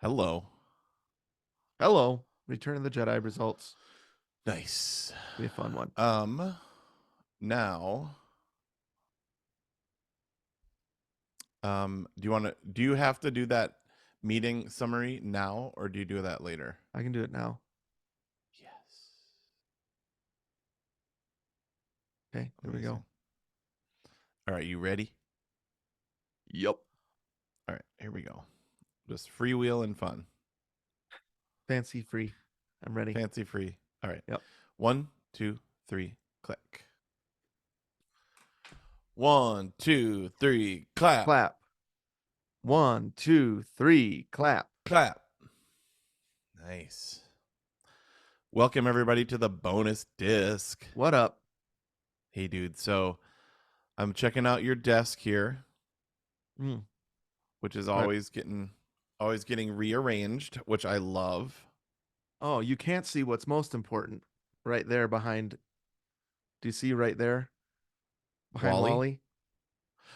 Hello. Hello. Return of the Jedi results. Nice. Be a fun one. Um now do you have to do that meeting summary now or do you do that later? I can do it now. Yes. Okay, here we Amazing. go. All right, you ready? Yup. All right, here we go. Just freewheel and fun. Fancy free. I'm ready. Fancy free. All right. Yep. 1, 2, 3, click. 1, 2, 3, clap. Clap. 1, 2, 3, clap. Clap. Nice. Welcome everybody to the bonus disc. What up? Hey dude, so I'm checking out your desk here, Mm. which is Right. always getting rearranged, which I love. Oh, you can't see what's most important right there behind. Do you see right there behind Wally, Wally?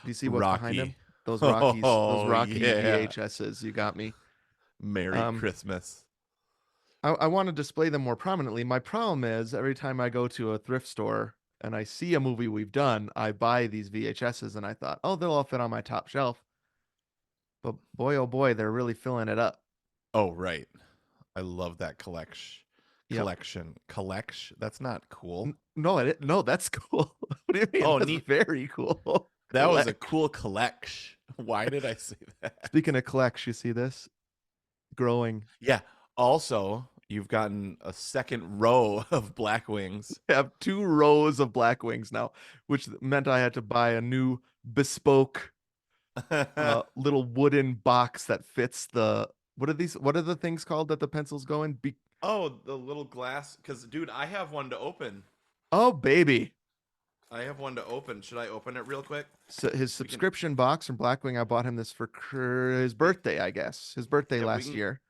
Do you see what's behind him? Rocky. Those Rockies, those Oh Rocky yeah. VHSs. You got me. Merry Um, Christmas. I want to display them more prominently. My problem is every time I go to a thrift store and I see a movie we've done, I buy these VHSs and I thought, oh, they'll all fit on my top shelf. But boy, oh boy, they're really filling it up. Oh right. I love that collection. Yep. Collection. That's not cool. No, no, that's cool. What do you mean? Oh, That's neat. very cool. That was a Collect. cool collection. Why did I say that? Speaking of collects, you see this growing. Yeah. Also, you've gotten a second row of Black Wings. I have 2 rows of black wings now, which meant I had to buy a new bespoke little wooden box that fits the what are these? What are the things called that the pencils go in? Oh, the little glass. Because, dude, I have one to open. Oh, baby. I have one to open. Should I open it real quick? So his We can, subscription box from Blackwing, I bought him this for his we, birthday, I guess. His birthday yeah, we last can year.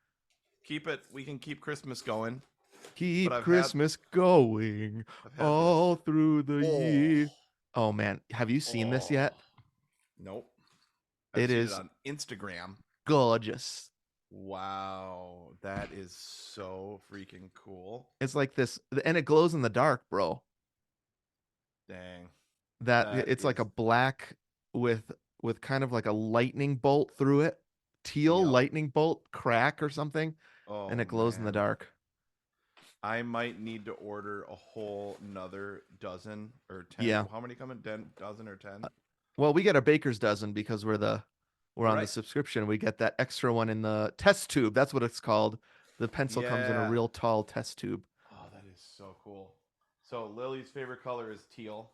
keep it. We can keep Christmas going. But Keep Christmas going I've had all this. through the Oh, year. Oh man, have you seen this oh, yet? nope. I've It seen it is on Instagram. gorgeous. Wow, that is so freaking cool. It's like this, and it glows in the dark, bro. Dang, That that it's like a is. black with kind of like a lightning bolt through it, teal Yep. lightning bolt crack or something, and Oh it glows in the man, dark. I might need to order a whole another dozen or 10. Yeah. How many come in? 10 dozen or 10? Well, we get a baker's dozen because we're on the Right. subscription. We get that extra one in the test tube. That's what it's called. The pencil comes in a Yeah. real tall test tube. Oh, that is so cool. So Lily's favorite color is teal.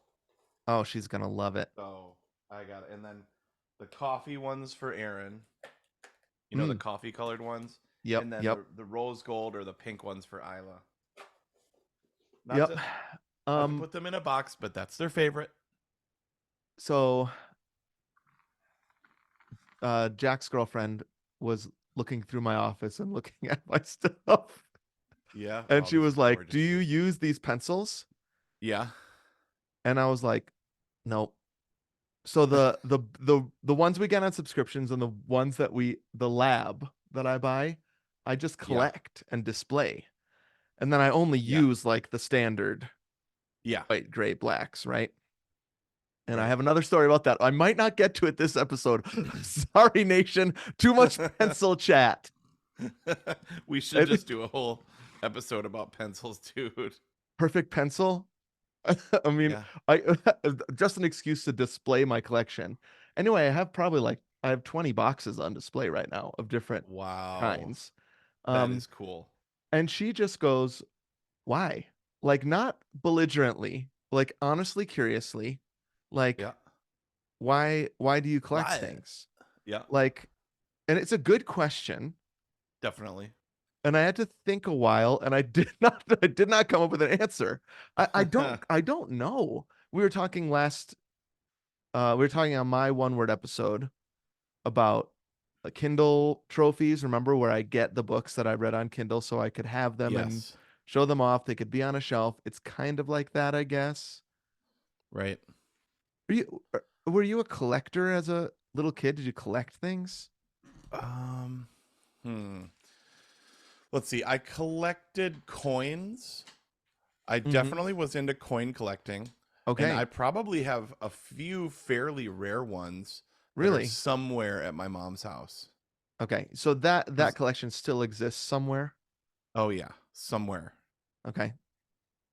Oh, she's gonna love it. So I got it. And then the coffee ones for Aaron. You know, the Mm, coffee colored ones. yep, And then yep, the rose gold or the pink ones for Isla. Not yep. to not to Um, put them in a box, but that's their favorite. so Jack's girlfriend was looking through my office and looking at my stuff. Yeah. And Oh, she this was is like, "Do gorgeous, you dude. use these pencils?" Yeah. And I was like, "Nope." So the ones we get on subscriptions and the ones that the lab that I buy, I just Yeah. collect and display. And then I only Yeah. use like the standard Yeah. white, gray, blacks, right? And I Right. have another story about that. I might not get to it this episode. Sorry, nation. Too much pencil chat. We should It, just do a whole episode about pencils, dude. perfect pencil. I mean, Yeah. I just an excuse to display my collection. Anyway, I have 20 boxes on display right now of different Wow. kinds. That Um, is cool. and she just goes, "Why?" Like not belligerently, like honestly, curiously, like Yeah. why do you collect Why? things? Yeah. Like, and it's a good question. Definitely. And I had to think a while, and I did not come up with an answer. I don't know. We were talking we were talking on my one word episode about Kindle trophies. Remember where I get the books that I read on Kindle so I could have them and Yes. show them off. They could be on a shelf. It's kind of like that, I guess. Right. Were you a collector as a little kid? Did you collect things? Um. Hmm. Let's see. I collected coins. I Hmm. definitely was into coin collecting, and I Okay, probably have a few fairly rare ones that are really? somewhere at my mom's house. Okay, so that 'Cause- collection still exists somewhere. oh yeah, somewhere. Okay,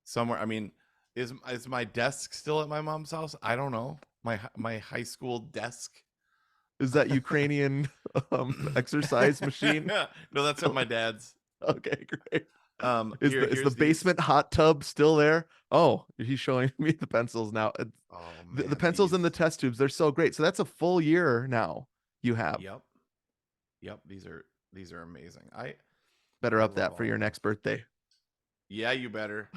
Somewhere. I mean, is my desk still at my mom's house? I don't know. My high school desk. is that Ukrainian exercise machine? No, that's at my dad's. Okay, great. Is the Here's these. basement hot tub still there? Oh, he's showing me the pencils now. Oh The man, pencils and the these. test tubes, they're so great. So that's a full year now you have. Yep, yep. These are amazing. Better I up love that for all your of next those. birthday. Yeah, you better.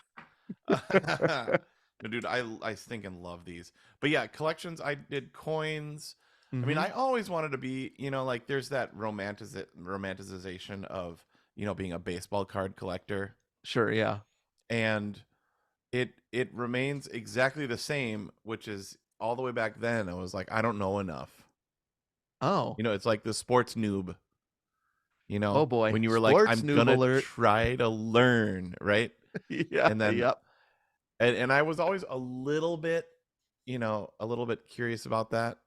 No, dude, I think and love these. But yeah, collections. I did coins. I mean, Hmm. I always wanted to be, like there's that romanticization of, being a baseball card collector, Sure, yeah. and it remains exactly the same, which is all the way back then. I was like, I don't know enough. Oh, It's like the sports noob. oh boy. When you were like, Sports I'm noob gonna alert. try to learn, right? Yeah, And then yep. and I was always a little bit curious about that.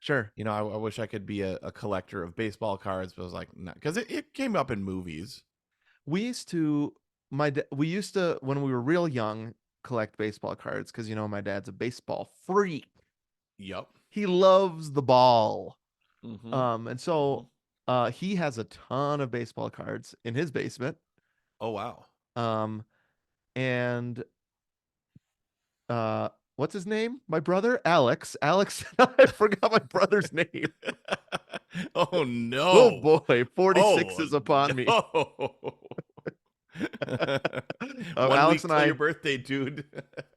Sure. I wish I could be a collector of baseball cards, but I was like, no, because it came up in movies. We used to we used to when we were real young collect baseball cards because my dad's a baseball freak. Yep. He loves the ball. Mm-hmm. And Mm-hmm. so he has a ton of baseball cards in his basement. Oh wow. Um and uh what's his name? My brother? Alex. Alex, I forgot my brother's name. Oh Oh no. boy, 46 Oh is upon me. no. One Alex week and till your I birthday, dude.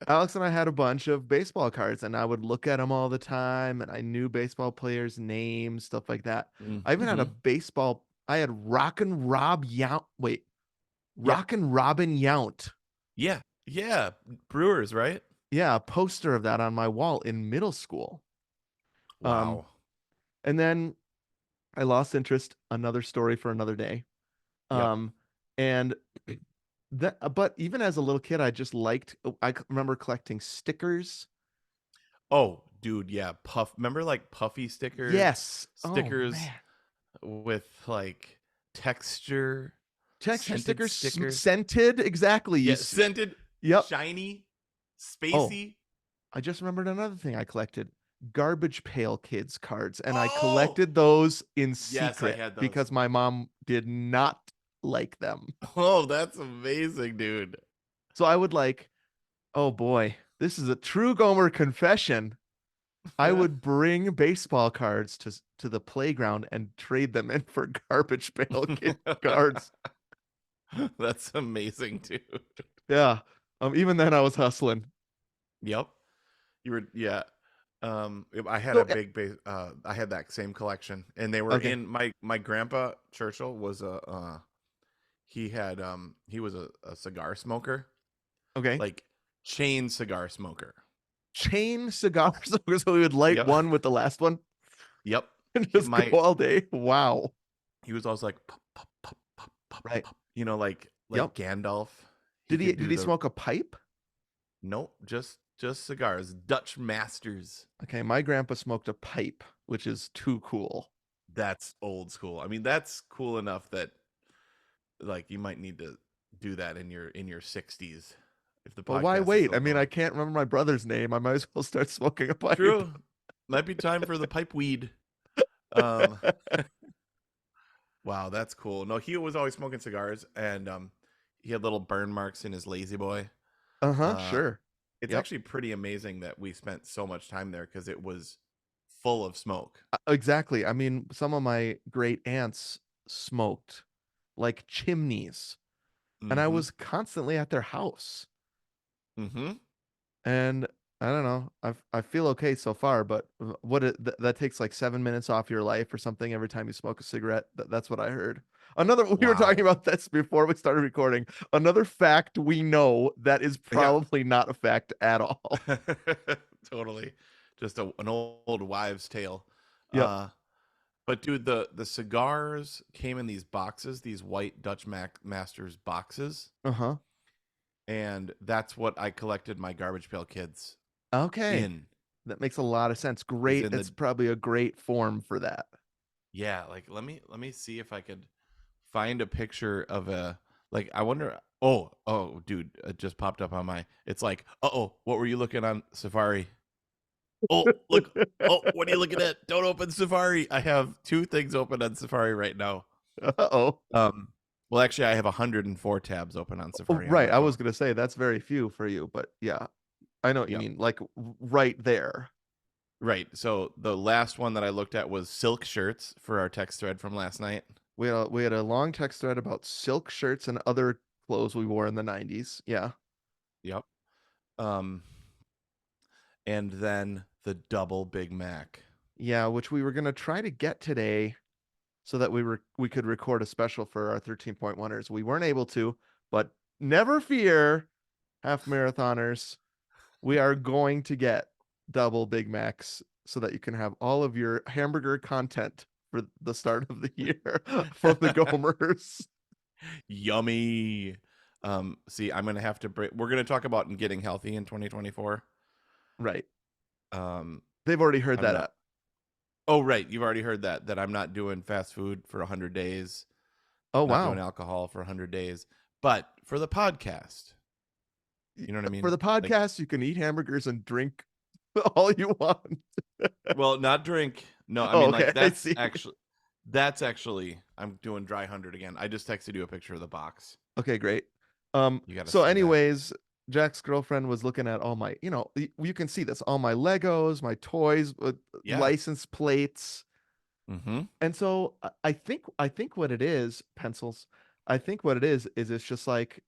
Alex and I had a bunch of baseball cards and I would look at them all the time and I knew baseball players' names, stuff like that. I even had Mm-hmm. I had Yeah. Rock and Robin Yount. Yeah. Yeah. Brewers, right? Yeah, a poster of that on my wall in middle school. Um, Wow. and then I lost interest, another story for another day. Yep. Um, and but even as a little kid, I just liked, remember collecting stickers. Oh, dude, yeah. Remember like puffy stickers? Yes. Oh Stickers man. with like texture, Texture scented stickers, stickers. scented. Exactly. Yeah, scented, Yep. shiny, Oh, spacey. I just remembered another thing I collected. Garbage Pail Kids cards. And I Oh, collected those in yes, I secret had those. because my mom did not like them. Oh, that's amazing, dude. So I would oh boy, this is a true Gomer confession. I would bring baseball cards to the playground and trade them in for Garbage Pail Kid cards. That's amazing, dude. Yeah. Even then I was hustling. Yep. Yeah. I had So a big base. I had that same collection, and they were okay. in my grandpa Churchill was he was a cigar smoker, Okay. like chain cigar smoker. Chain cigars so we would light Yep. one with the last one Yep. and just go all day. Wow. He was always like pop, pop, pop, pop, pop, Right. pop. Like Yep. Gandalf. He Did he could did do he the smoke a pipe? nope, just cigars. Dutch masters. Okay, my grandpa smoked a pipe, which is too cool. That's old school. I mean, that's cool enough that like you might need to do that in your 60s if the But why podcast is wait? still I mean, I going. can't remember my brother's name. I might as well start smoking a pipe. True. Might be time for the pipe weed. Um wow, that's cool. No, he was always smoking cigars, and he had little burn marks in his lazy boy. Uh-huh, Uh sure. it's Yep. actually pretty amazing that we spent so much time there because it was full of smoke. Exactly. I mean, some of my great aunts smoked like chimneys, and I Mm-hmm. was constantly at their house. Mm-hmm. And I don't know. I feel okay so far, but that takes like 7 minutes off your life or something every time you smoke a cigarette. That's what I heard. We were talking Wow. about this before we started recording. Another fact we know that is Yeah. probably not a fact at all. Totally. Just an old wives' tale. Yep. Uh But dude, the cigars came in these boxes, these white Masters boxes, Uh-huh. and that's what I collected my Garbage Pail Kids Okay. in. That makes a lot of sense. Is Great. in That's the probably a great form for that. Yeah, like let me see if I could find a picture of a like I wonder. Oh, dude, it just popped up on my. It's like, oh, what were you looking on Safari? Oh, look. Oh, what are you looking at? Don't open Safari. I have two things open on Safari right now. Uh-oh. Um, well, actually, I have 104 tabs open on Oh, Safari on right. my I was phone. gonna say that's very few for you, but yeah, I know what you Yep. mean. Like right there. Right. So the last one that I looked at was silk shirts for our text thread from last night. We had a long text thread about silk shirts and other clothes we wore in the 90s. Yeah. Yep. Um, and then the double Big Mac. Yeah, which we were gonna try to get today so that we could record a special for our 13.1ers. We weren't able to, but never fear, half marathoners. We are going to get double Big Macs so that you can have all of your hamburger content for the start of the year from the Gomers. Yummy. See, I'm gonna have to break. We're gonna talk about getting healthy in 2024. Right. Um, They've already heard I'm that not. up. Oh, right. You've already heard that I'm not doing fast food for 100 days, Oh, not doing wow. alcohol for 100 days. But for the podcast, you know what I For mean? the Like, podcast, you can eat hamburgers and drink all you want. well, not drink. No, I Oh, mean okay. like I see. that's actually I'm doing dry 100 again. I just texted you a picture of the box. Okay, great. You got to So see that. anyways, Jack's girlfriend was looking at all my, you can see this, all my Legos, my toys, Yeah. license plates. Mm-hmm. And so I think what it is, pencils. I think what it is it's just like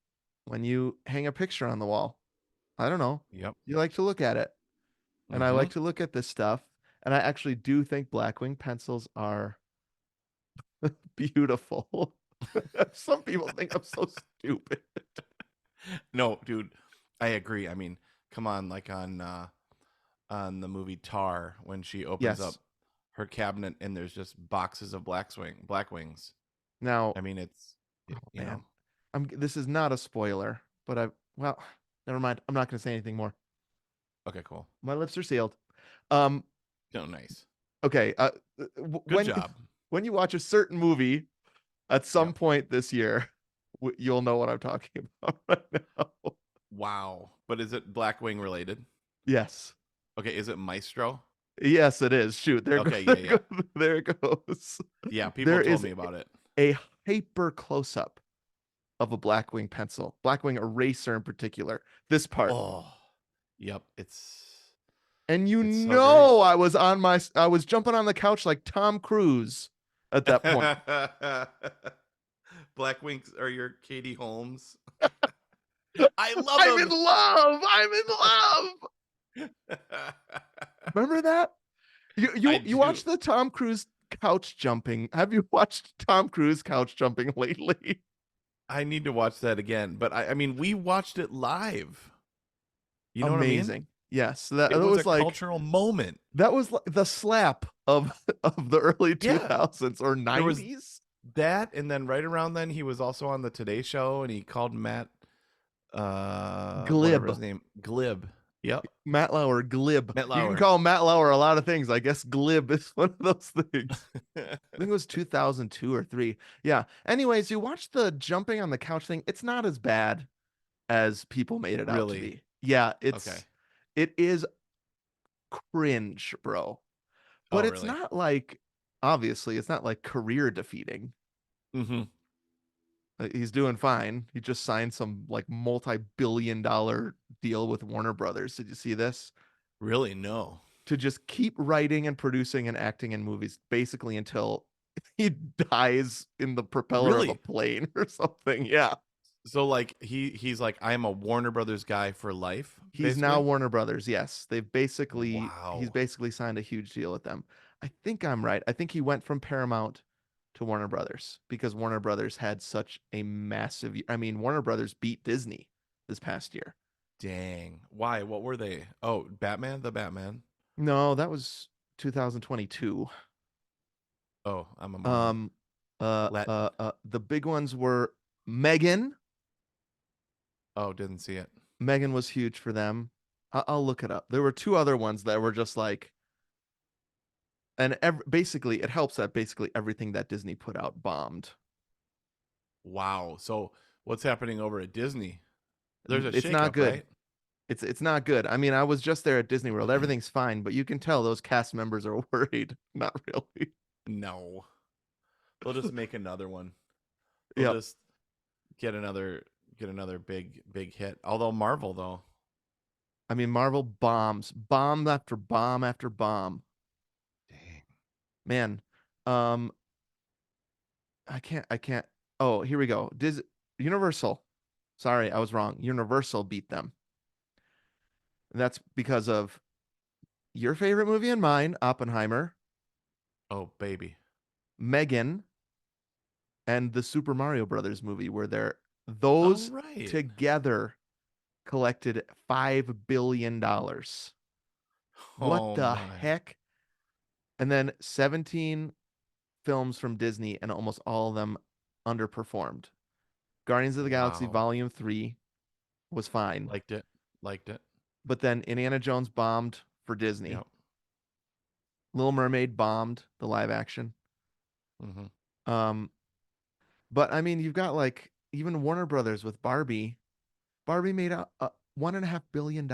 when you hang a picture on the wall. I don't know. Yep. You like to look at it. And I Mm-hmm. like to look at this stuff. And I actually do think Blackwing pencils are beautiful. Some people think I'm so stupid. No, dude, I agree. I mean, come on, like on the movie Tar when she opens up Yes. her cabinet and there's just boxes of black wings. Now, I mean, it's oh you man, know. this is not a spoiler, but well, never mind. I'm not going to say anything more. Okay, cool. My lips are sealed. Um, No, nice. okay. Good When job. when you watch a certain movie at some Yep. point this year, you'll know what I'm talking about right now. Wow. But is it Blackwing related? Yes. Okay, is it Maestro? Yes, it is. Shoot, Okay, yeah, yeah. there it goes. Yeah, people There told is me about it. a hyper close up of a Blackwing pencil, Blackwing eraser in particular. This part, Oh. Yep, and it's so great. I was jumping on the couch like Tom Cruise at that point. Blackwings are your Katie Holmes. I love I'm in him. love. I'm in love. Remember that? You I you you do. watched the Tom Cruise couch jumping. Have you watched Tom Cruise couch jumping lately? I need to watch that again. But I mean, we watched it live. You know what I mean? Amazing. Yes, that It was a was like cultural moment. the slap of of the early Yeah. 2000s or There was 90s. that, and then right around then he was also on the Today Show and he called Matt whatever Glib. his name. Glib. Yep. Matt Lauer, glib. Matt You can Lauer. call Matt Lauer a lot of things. I guess glib is one of those things. I think it was 2002 or 3. Yeah. Anyways, you watch the jumping on the couch thing. It's not as bad as people made it out to Really? be. Yeah, Okay. it is cringe, bro. Oh, But it's really? not like obviously it's not like career defeating. Mm-hmm. He's doing fine. He just signed some like multi-billion dollar deal with Warner Brothers. Did you see this? Really? No. To just keep writing and producing and acting in movies basically until he dies in the propeller of a Really? plane or something. Yeah. So like he's like I'm a Warner Brothers guy for life, He's now basically. Warner Brothers. Yes. He's Wow. basically signed a huge deal with them. I think I'm right. I think he went from Paramount to Warner Brothers because Warner Brothers had such a massive, I mean, Warner Brothers beat Disney this past year. Dang. Why? What were they? Oh, Batman, the Batman. No, that was 2022. Oh, I'm a moron. Um, Let. the big ones were Megan. Oh, didn't see it. Megan was huge for them. I'll look it up. There were two other ones that were just like, and basically, it helps that basically everything that Disney put out bombed. Wow. So what's happening over at Disney? There's a It's not shakeup, good. right? It's not good. I mean, I was just there at Disney World. Everything's fine, but you can tell those cast members are worried. Not really. No. They'll just make another one. They'll Yep. just get another big hit. Although Marvel though. I mean, Marvel bombs, bomb after bomb after bomb. Dang. Man, um, I can't. Oh, here we go. Universal. Sorry, I was wrong. Universal beat them. And that's because of your favorite movie and mine, Oppenheimer, Oh baby. Megan, and the Super Mario Brothers movie, where All those right. together collected $5 billion. What Oh the my. heck? And then 17 films from Disney, and almost all of them underperformed. Guardians of the Galaxy Wow. Volume 3 was fine, Liked it. Liked it. but then Indiana Jones bombed for Disney. Yep. Little Mermaid bombed the live action. Mm-hmm. Um, but I mean, you've got like even Warner Brothers with Barbie. Barbie made a $1.5 billion.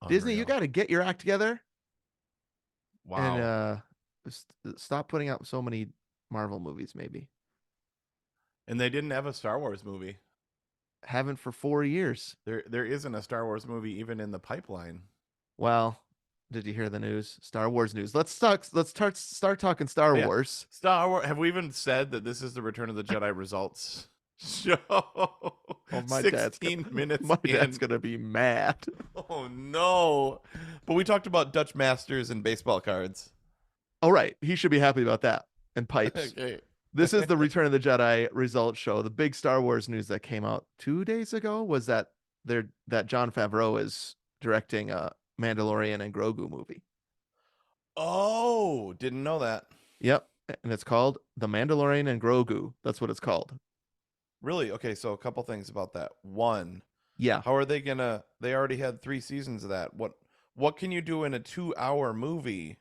Disney, you Unreal. got to get your act together and Wow. stop putting out so many Marvel movies. Maybe And they didn't have a Star Wars movie. haven't for 4 years. There isn't a Star Wars movie even in the pipeline. Well, did you hear the news? Star Wars news. Let's start talking Star Oh, yeah. Wars. Star Wars. Have we even said that this is the Return of the Jedi results show? Oh, 16 minutes my dad's in. gonna be mad. Oh no. But we talked about Dutch Masters and baseball cards. All right, he should be happy about that. And pipes. Okay. This is the Return of the Jedi results show. The big Star Wars news that came out 2 days ago was that John Favreau is directing a Mandalorian and Grogu movie. Oh, didn't know that. Yep, and it's called The Mandalorian and Grogu. That's what it's called. Really? Okay, so a couple things about that. One, Yeah, how are they gonna they already had 3 seasons of that. What can you do in a 2 hour movie?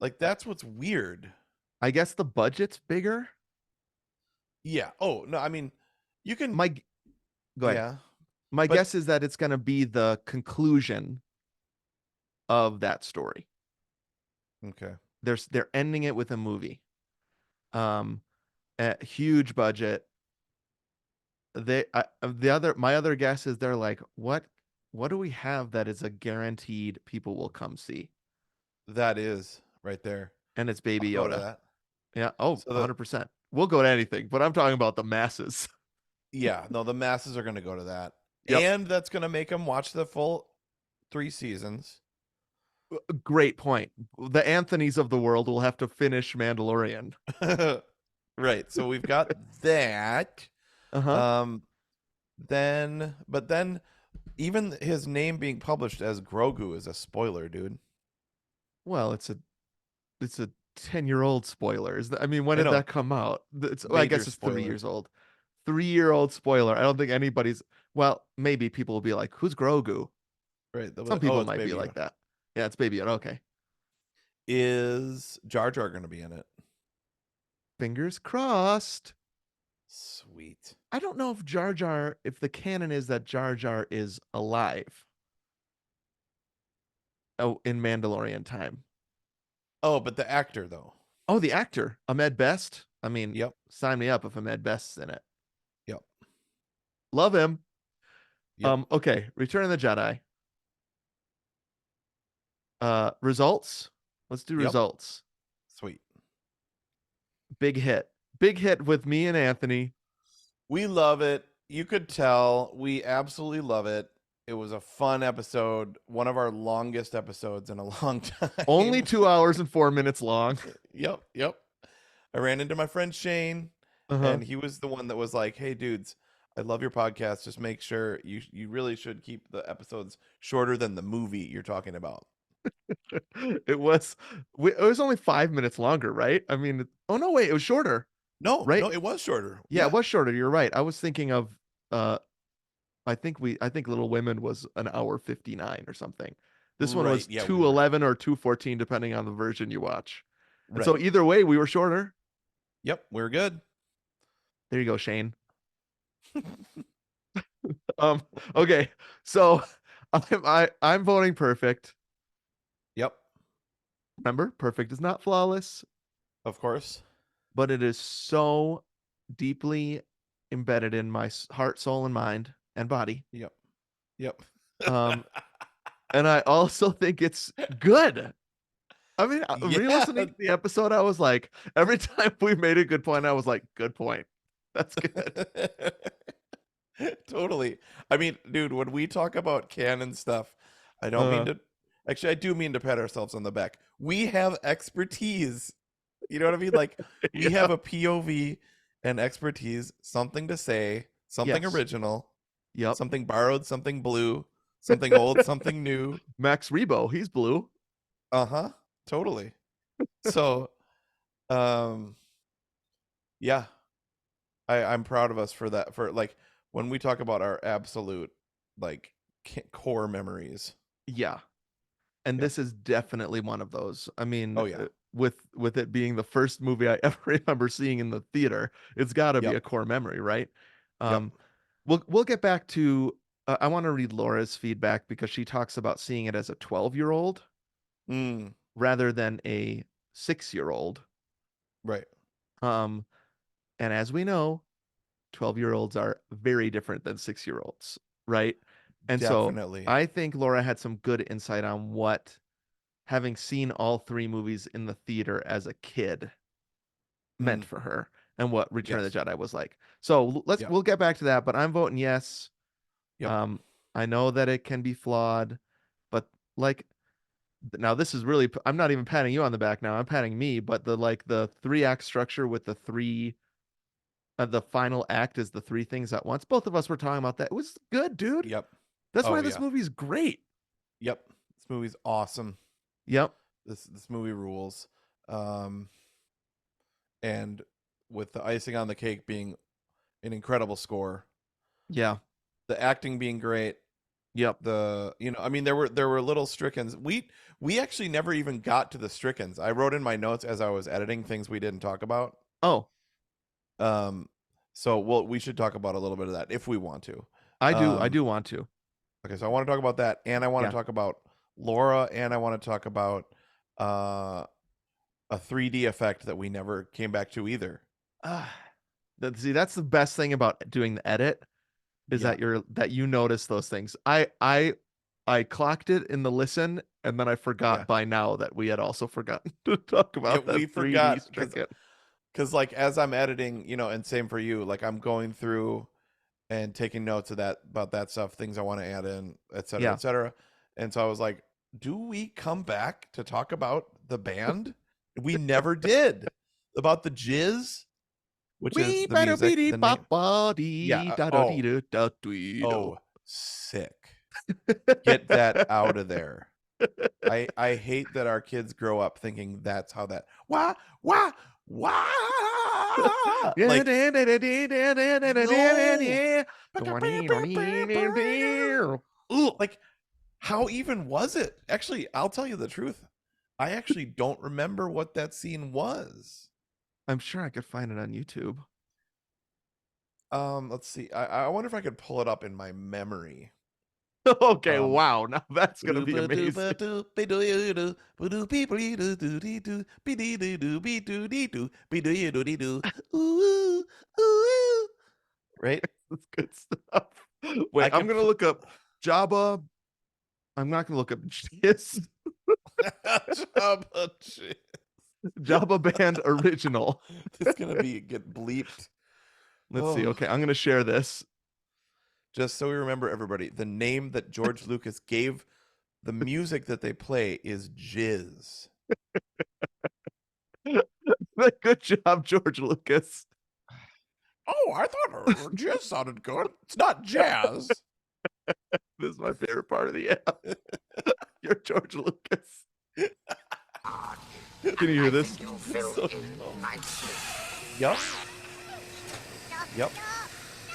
Like that's what's weird. I guess the budget's bigger. Yeah. Oh, no, I mean, you can My Go ahead. yeah. My But guess is that it's going to be the conclusion of that story. okay. They're ending it with a movie. Um, a huge budget. The other my other guess is they're like, what do we have that is a guaranteed people will come see? That is right there. And it's I'll Baby go to Yoda. that. Yeah. Oh, So the 100%. We'll go to anything, but I'm talking about the masses. yeah, no, the masses are going to go to that. Yep. And that's going to make them watch the full 3 seasons. Great point. The Anthonys of the world will have to finish Mandalorian. Right. So we've got that. Uh-huh. Um then even his name being published as Grogu is a spoiler, dude. Well, it's a 10-year-old spoiler. I mean, when I did know. that come out? Well, I Major guess it's three spoiler. years old. 3-year-old spoiler. I don't think anybody's, well, maybe people will be like, who's Grogu? Right. Some Oh, people it's might be Baby like Yoda. that. Yeah, it's Baby Yoda. Okay. Is Jar Jar going to be in it? Fingers crossed. Sweet. I don't know if if the canon is that Jar Jar is alive. Oh, in Mandalorian time. Oh, but the actor though. Oh, the actor, Ahmed Best. I mean, Yep. sign me up if Ahmed Best's in it. Yep. Love him. Yep. Okay, Return of the Jedi. Results. Let's do Yep. results. Sweet. Big hit. Big hit with me and Anthony. We love it. You could tell we absolutely love it. It was a fun episode, one of our longest episodes in a long Only time. 2 hours and 4 minutes long. Yep, yep. I ran into my friend Shane, Uh-huh. and he was the one that was like, "Hey, dudes, I love your podcast. Just make sure you really should keep the episodes shorter than the movie you're talking about." It was it was only 5 minutes longer, right? I mean, oh no, wait, it was shorter, No, right? no, it was shorter. Yeah, it Yeah. was shorter. You're right. I was thinking of uh I think Little Women was an hour 59 or something. This one Right. was Yeah, we were. 211 or 214 depending on the version you watch. And so Right. either way, we were shorter. Yep, we're good. There you go, Shane. Um okay. So I'm voting perfect. Yep, Remember, perfect is not flawless, of course. but it is so deeply embedded in my heart, soul, and mind and body. Yep. Yep. Um, and I also think it's good. I mean, Yeah. re-listening to the episode, I was like, every time we made a good point, I was like, good point. That's good. Totally. I mean, dude, when we talk about canon stuff, I don't mean Uh, to actually I do mean to pat ourselves on the back. We have expertise. You know what I mean? Like we yeah. have a POV and expertise, something to say, something Yes. original, Yep. something borrowed, something blue, something old, something new. Max Rebo, he's blue. Uh-huh. Totally. So, um yeah, I'm proud of us for that, for like when we talk about our absolute like core memories. Yeah. And Yep. this is definitely one of those. I mean, Oh yeah. with it being the first movie I ever remember seeing in the theater, it's got to be Yep. a core memory, right? Yep. Um, we'll get back to. I want to read Laura's feedback because she talks about seeing it as a 12-year-old Mm, rather than a 6-year-old. right. Um, and as we know, 12-year-olds are very different than 6-year-olds, right? And so Definitely. I think Laura had some good insight on what having seen all three movies in the theater as a kid meant Mm, for her and what Return of yes. the Jedi was like. So Yep. we'll get back to that, but I'm voting yes. Yep. Um, I know that it can be flawed, but like now this is really I'm not even patting you on the back now. I'm patting me, but the three act structure with the three the final act is the three things at once. Both of us were talking about that. It was good, dude. Yep. That's Oh why this yeah. movie's great. Yep. This movie's awesome. Yep. This movie rules. Um and with the icing on the cake being an incredible score, Yeah. the acting being great, Yep. the I mean there were little strickens. We actually never even got to the strickens. I wrote in my notes as I was editing things we didn't talk about. Oh, Um, so we should talk about a little bit of that if we want to. I Um, do want to. okay, so I want to talk about that, and I want Yeah. to talk about Laura, and I want to talk about uh, a 3D effect that we never came back to either. Ah, see, that's the best thing about doing the edit is Yeah, that you notice those things. I clocked it in the listen and then I yeah, forgot by now that we had also forgotten to talk yeah. about that We 3D forgot stricken. because like as I'm editing, and same for you. Like I'm going through and taking notes of that about that stuff, things I want to add in, et cetera, Yeah. et cetera. And so I was like, do we come back to talk about the band? We never did. About the jizz, which is We the better music, be dee the name. bop ba Yeah. dee da da dee do da dee do. Oh, sick. Get that out of there. I hate that our kids grow up thinking that's how that why why Yeah, like da, da, da, da, da, da, da, da, da, no. da. Ugh. Like how even was it? Actually, I'll tell you the truth. I actually don't remember what that scene was. I'm sure I could find it on YouTube. Let's see. I wonder if I could pull it up in my memory. Okay, Um, wow. Now that's gonna be amazing. ooh, ooh. Right? That's good stuff. Wait, I I'm could gonna look up Jabba. I'm not gonna look up Jizz. Jabba shit. Jabba Band original. It's gonna be get bleeped. Let's see. Oh, Okay, I'm gonna share this. just so we remember, everybody, the name that George Lucas gave the music that they play is Jizz. Good job, George Lucas. Oh, I thought jizz sounded good. It's not jazz. This is my favorite part of the app. You're George Lucas. Can you hear this? So- Yep. Yep.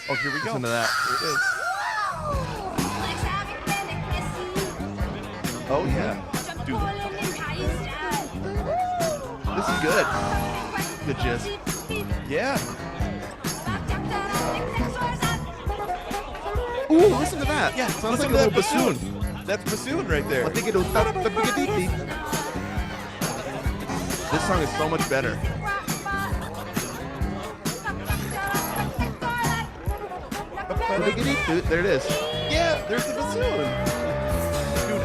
Oh, here we go. Listen to that. Here it is. Oh yeah, dude. This is good. Good jizz. Yeah. Ooh, listen to that. Yeah. Sounds listen like a to little that bassoon. That's bassoon right there. This song is so much better. There it is. Yeah, there's the bassoon. Dude,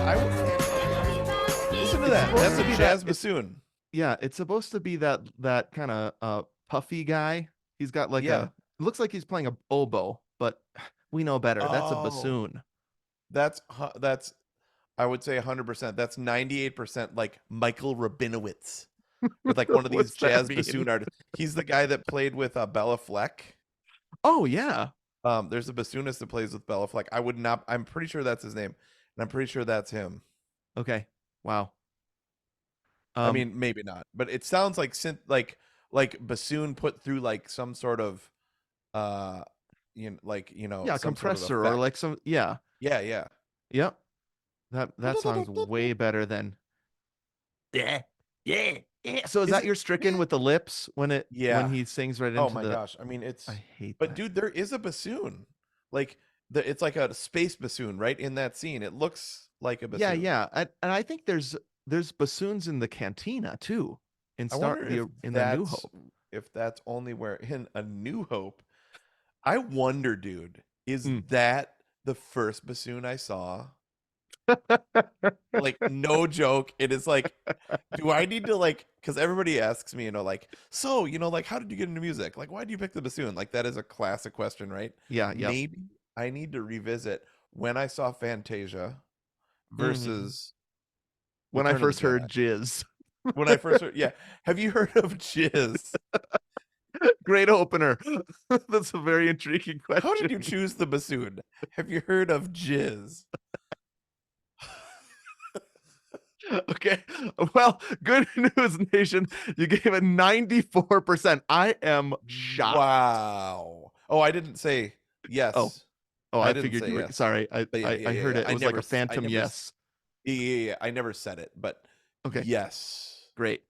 listen to that. That's a jazz bassoon. Yeah, it's supposed to be that kind of puffy guy. He's got like Yeah. it looks like he's playing a oboe, but we know better. That's a Oh. bassoon. That's I would say 100%. That's 98% like Michael Rabinowitz with like one of these What's that jazz mean? bassoon artists. He's the guy that played with Bella Fleck. Oh yeah. There's a bassoonist that plays with Bella Fleck. I'm pretty sure that's his name, and I'm pretty sure that's him. Okay. Wow. I mean, maybe not, but it sounds like synth, like bassoon put through like some sort of, yeah, some compressor sort of or like some yeah. yeah. Yep. That song's way better than yeah. So is that your stricken with the lips when Yeah. he sings right into Oh my gosh! I mean, I hate but that. dude, there is a bassoon, like it's like a space bassoon right in that scene. It looks like a bassoon. Yeah. And I think there's bassoons in the cantina too. In I wonder in the New Hope. if that's only where in A New Hope. I wonder, dude, is Mm. that the first bassoon I saw? Like, no joke. It is like, do I need to like, because everybody asks me, like, so, like, how did you get into music? Like, why do you pick the bassoon? Like, that is a classic question, right? Yeah. Maybe I need to revisit when I saw Fantasia versus When I Return of the first heard Jedi. jizz. When I first heard, yeah. Have you heard of Jizz? Great opener. That's a very intriguing question. How did you choose the bassoon? Have you heard of Jizz? Okay. Well, good news, nation. You gave it 94%. I am shocked. Wow. Oh, I didn't say yes. Oh, I I didn't figured say you were yes. sorry. I heard it. It was like a I phantom never yes. Yeah. I never said it, but Okay. yes. Great.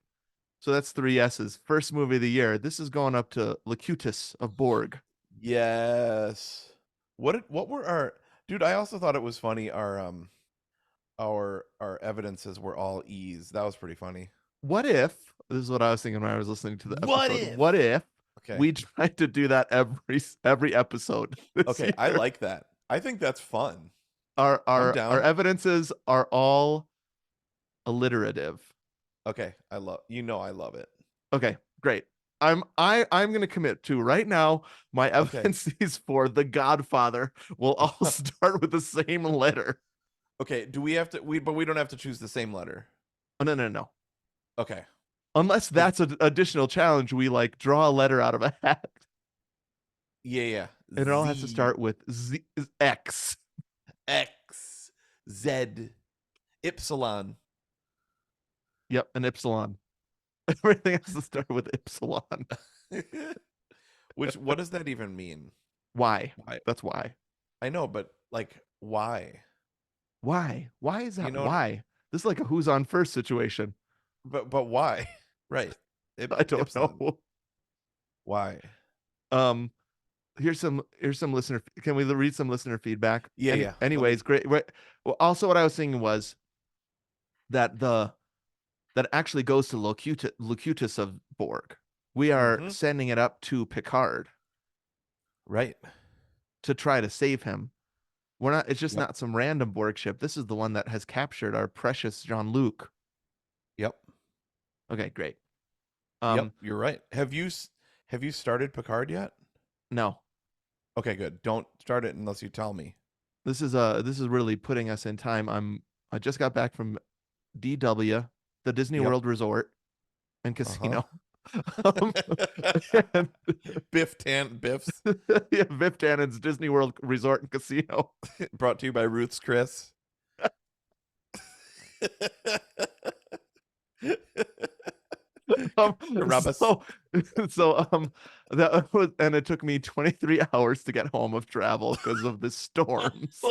So that's 3 yeses. First movie of the year. This is going up to Locutus of Borg. Yes. What were our dude? I also thought it was funny. Our evidences were all E's. That was pretty funny. What if this is what I was thinking when I was listening to the What episode? if? What if Okay. we tried to do that every episode? Okay, I like that. I think that's fun. Our down. evidences are all alliterative. Okay, I love it. Okay, great. I'm gonna commit to right now. My evidences for The Godfather will all start with the same letter. Okay, do we have to? But we don't have to choose the same letter. Oh, no. Okay. Unless that's an additional challenge, we like draw a letter out of a hat. Yeah. And it all has to start with Z X. X, Z, Ypsilon. Yep, an epsilon. Everything has to start with epsilon. What does that even mean? Why? That's why. I know, but like, why? Why? Why is that? You know, why? This is like a who's on first situation. But why? Right. I don't know. Why? Here's some listener. Can we read some listener feedback? Yeah. Anyways, great. Well, also what I was thinking was that that actually goes to Locutus of Borg. We are sending it up to Picard, right, to try to save him. We're not. It's just not some random Borg ship. This is the one that has captured our precious Jean-Luc. Yep. Okay, great. Yep, you're right. Have you started Picard yet? No. Okay, good. Don't start it unless you tell me. This is really putting us in time. I just got back from DW, the Disney World Resort and Casino. Biff's. Yeah, Biff Tannen's Disney World Resort and Casino. Brought to you by Ruth's Chris. Um, Rob us. so that was, and it took me 23 hours to get home of travel because of the storms.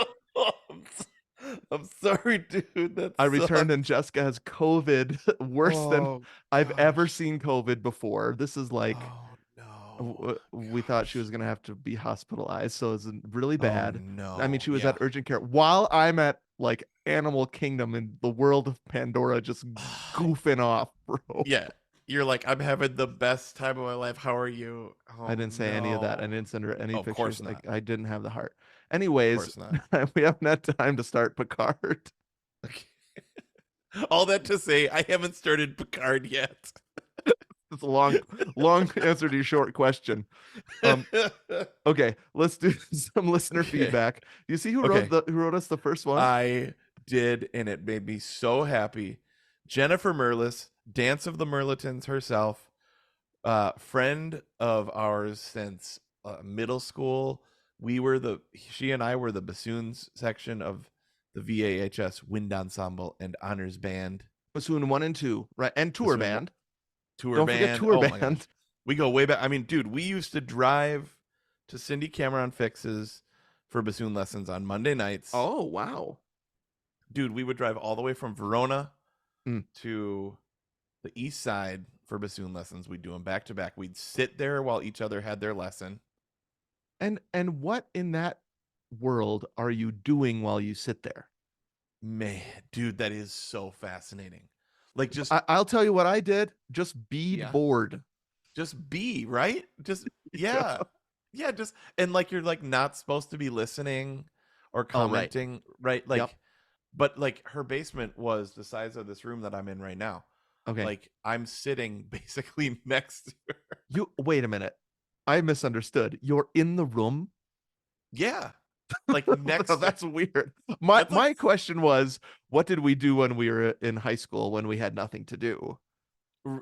I'm sorry, dude. That I returned sucks. and Jessica has COVID worse than Oh I've ever gosh. seen COVID before. This is like Oh no. we thought she Gosh. was gonna have to be hospitalized, so it's really Oh bad. I mean, no. she was at Yeah. urgent care while I'm at like Animal Kingdom in the world of Pandora, just goofing off, bro. Yeah. You're like, I'm having the best time of my life. How are you? I Oh didn't say any of that. I no. didn't send her any Oh, of pictures. course not. I didn't have the heart. Of Anyways, course not. we haven't had time to start Picard. All that to say, I haven't started Picard yet. It's a long answer to your short question. Um, okay, let's do some listener Okay. feedback. Do you see Okay. who wrote us the first one? I did, and it made me so happy. Jennifer Merlis, Dance of the Merlitons herself, friend of ours since middle school. She and I were the bassoons section of the VAHS Wind Ensemble and Honors Band. Bassoon 1 and 2, right? And tour Bassoon band. tour Don't forget band. tour Oh my gosh. band. We go way back. I mean, dude, we used to drive to Cindy Cameron Fix's for bassoon lessons on Monday nights. Oh, wow. Dude, we would drive all the way from Verona Mm. to the east side for bassoon lessons. We'd do them back to back. We'd sit there while each other had their lesson. And what in that world are you doing while you sit there? Man, dude, that is so fascinating. Like I'll tell you what I did. Just bead yeah, board. just be, right? Just Yeah. yeah. Yeah, just and like you're like not supposed to be listening or Oh, right. commenting, right? Yep. But like her basement was the size of this room that I'm in right now. Okay. Like I'm sitting basically next to her. You wait a minute. I misunderstood. You're in the room? Yeah. Like next to That's weird. My that's like my question was, what did we do when we were in high school when we had nothing to do?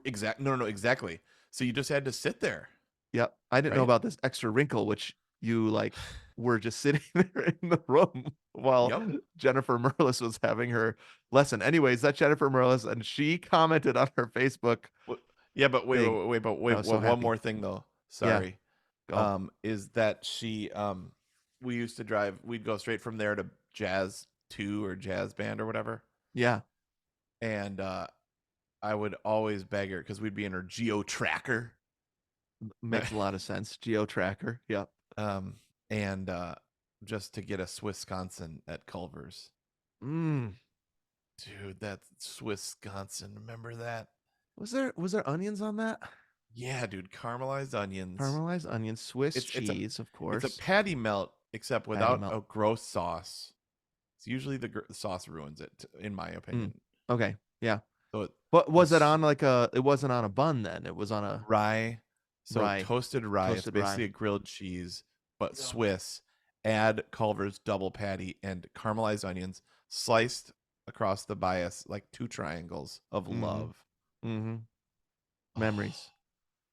exact no, exactly. So you just had to sit there, Yep. I didn't know right? about this extra wrinkle, which you like were just sitting there in the room while Yep. Jennifer Merlis was having her lesson. Anyways, that's Jennifer Merlis, and she commented on her Facebook Wh- Yeah, but thing. I wait, was so one happy. more thing though. Yeah, Sorry. go. Is that we used to drive, we'd go straight from there to Jazz 2 or Jazz Band or whatever. Yeah, And I would always beg her because we'd be in her Geo Tracker. Right. makes a lot of sense. Geo tracker. Yep. Um and just to get a Swissconsin at Culver's. Mm. Dude, that's Swissconsin. Remember that? Was there onions on that? Yeah, dude, caramelized onions. Caramelized onions, Swiss It's a cheese, of it's a course. patty melt except Patty without melt. a gross sauce. It's usually the sauce ruins it, in my Mm. opinion. Okay. Yeah. So But a was it on like a? It wasn't on a bun then. It was on a rye, so rye, toasted rye. It's toasted basically rye. a grilled cheese, but Yeah. Swiss. Add Culver's double patty and caramelized onions sliced across the bias like two triangles of Mm-hmm. love. Mm-hmm. Oh, Memories.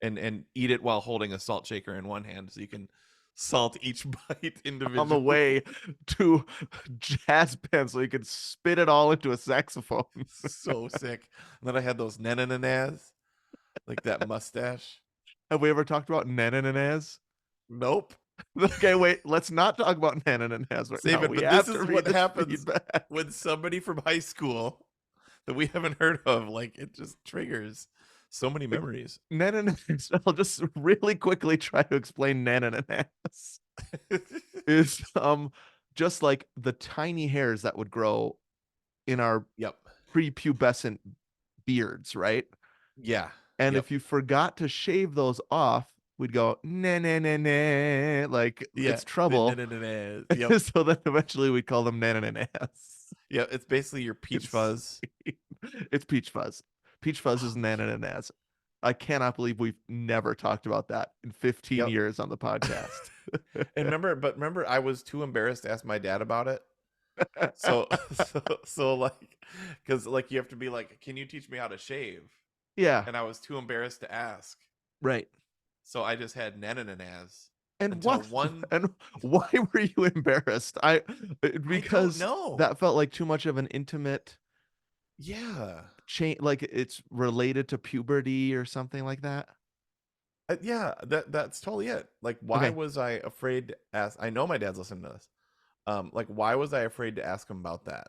and eat it while holding a salt shaker in one hand, so you can salt each bite On the individually. way to jazz band, so you could spit it all into a saxophone. So sick. And then I had those nanananas, like that mustache. Have we ever talked about Nanananaz? Nope. Okay, wait. Let's not talk about Nanananaz right Save now. it. We But this have to is read what this happens feedback. when somebody from high school that we haven't heard of, like it just triggers so many memories. Nanananaz. I'll just really quickly try to explain Nanananaz. Is just like the tiny hairs that would grow in our Yep. prepubescent beards, right? Yeah. And Yep. if you forgot to shave those off, we'd go nah nah nah nah, like Yeah. it's trouble. Nanananas. Yep. So then eventually we'd call them nah nah nah nahs. Yeah. It's basically your peach It's fuzz. it's peach fuzz. Peach fuzz is nah nah nah nahs. I cannot believe we've never talked about that in 15 Yep. years on the podcast. And remember, I was too embarrassed to ask my dad about it. So, so like, because like you have to be like, can you teach me how to shave? Yeah, And I was too embarrassed to ask. right. So I just had nanananaz And until what one, and why were you embarrassed? I don't Because know. that felt like too much of an intimate Yeah. Like it's related to puberty or something like that. Yeah, that's totally it. Like, why Okay, was I afraid to ask? I know my dad's listening to this. Like, why was I afraid to ask him about that?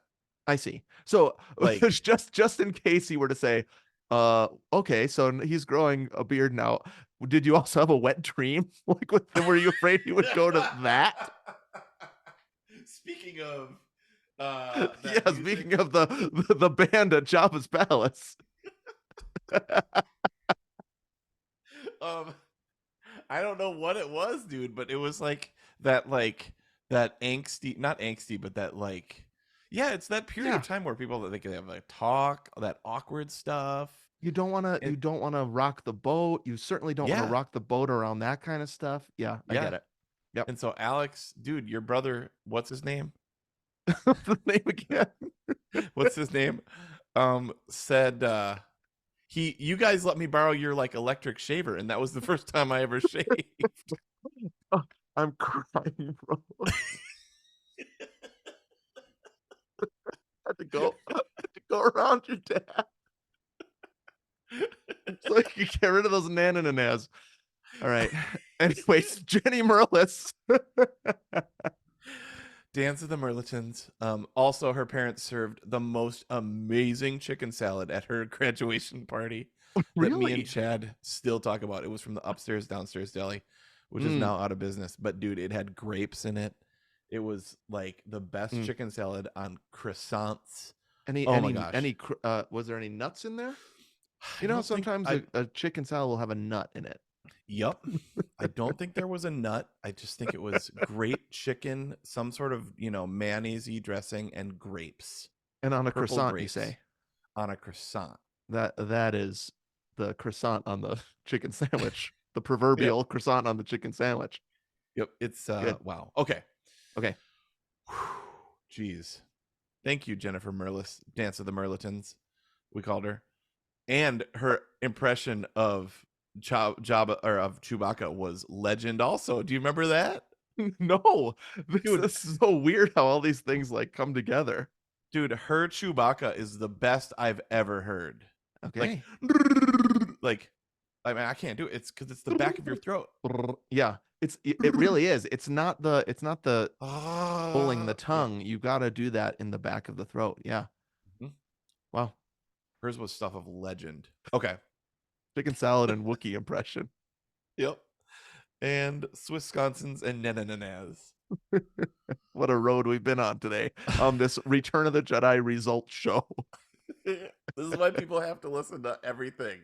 I see. So Like, just in case he were to say, okay, so he's growing a beard now. Did you also have a wet dream? Like, were you afraid he would go to that? speaking of that Yeah, music, speaking of the band at Jabba's Palace. um, I don't know what it was, dude, but it was like that angsty, not angsty, but that like, yeah, it's that period of Yeah, time where people that they can have like talk, that awkward stuff. you And don't want to rock the boat. You certainly don't want to yeah, rock the boat around that kind of stuff. Yeah, I yeah. get it. Yep. And so Alex, dude, your brother, what's his name? The name again. What's his name? Said you guys let me borrow your like electric shaver, and that was the first time I ever shaved. Oh, I'm crying, bro. Had to go around your dad. So you can get rid of those nanananas. All right. Anyways, Jenny Merlis. Dance of the Merlitons. Also, her parents served the most amazing chicken salad at her graduation party that me and Really? Chad still talk about. It was from the upstairs downstairs deli, which is Mm. now out of business. But dude, it had grapes in it. It was like the best Mm. chicken salad on croissants. Any Oh my any gosh. any was there any nuts in there? I You know how don't think sometimes I a chicken salad will have a nut in it. Yup. I don't think there was a nut. I just think it was great chicken, some sort of, mayonnaise dressing and grapes. And on a Purple croissant, you grapes say. on a croissant. That is the croissant on the chicken sandwich. The Yep. proverbial croissant on the chicken sandwich. Yep. It's Good. wow. Okay. Okay. Jeez. Thank you, Jennifer Merlis, Dance of the Merlitons, we called her. And her impression of Jabba or of Chewbacca was legend also. Do you remember that? No, Dude, this is so weird how all these things like come together. dude, her Chewbacca is the best I've ever heard. Like, Okay. like, I mean, I can't do it. It's because it's the back of your throat. Yeah, it really is. It's not the pulling the Yeah. tongue. You got to do that in the back of the throat. Yeah. Mhm. Wow. Hers was stuff of legend. Okay. Chicken salad and Wookiee impression. Yep. And Wisconsin's and nanananas. What a road we've been on today on this Return of the Jedi results show. This is why people have to listen to everything.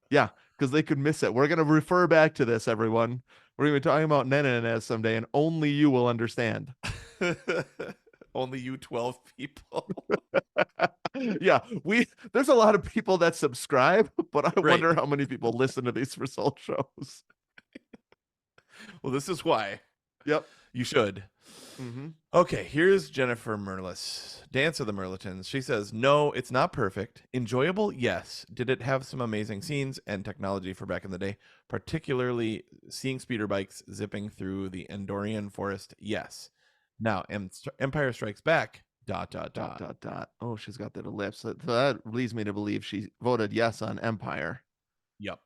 Yeah, because they could miss it. We're gonna refer back to this, everyone. We're gonna be talking about Nenenes someday, and only you will understand. Only you 12 people. Yeah, there's a lot of people that subscribe, but I Right. wonder how many people listen to these result shows. Well, this is why Yep. you should. Mm-hmm. Okay, here's Jennifer Merlis, Dance of the Merlitons. She says, no, it's not perfect. Enjoyable? Yes. Did it have some amazing scenes and technology for back in the day? Particularly seeing speeder bikes zipping through the Endorian forest? Yes. Now, Empire Strikes Back, dot, dot, Dot dot. dot dot. Oh, she's got that ellipse. So that leads me to believe she voted yes on Empire. Yep.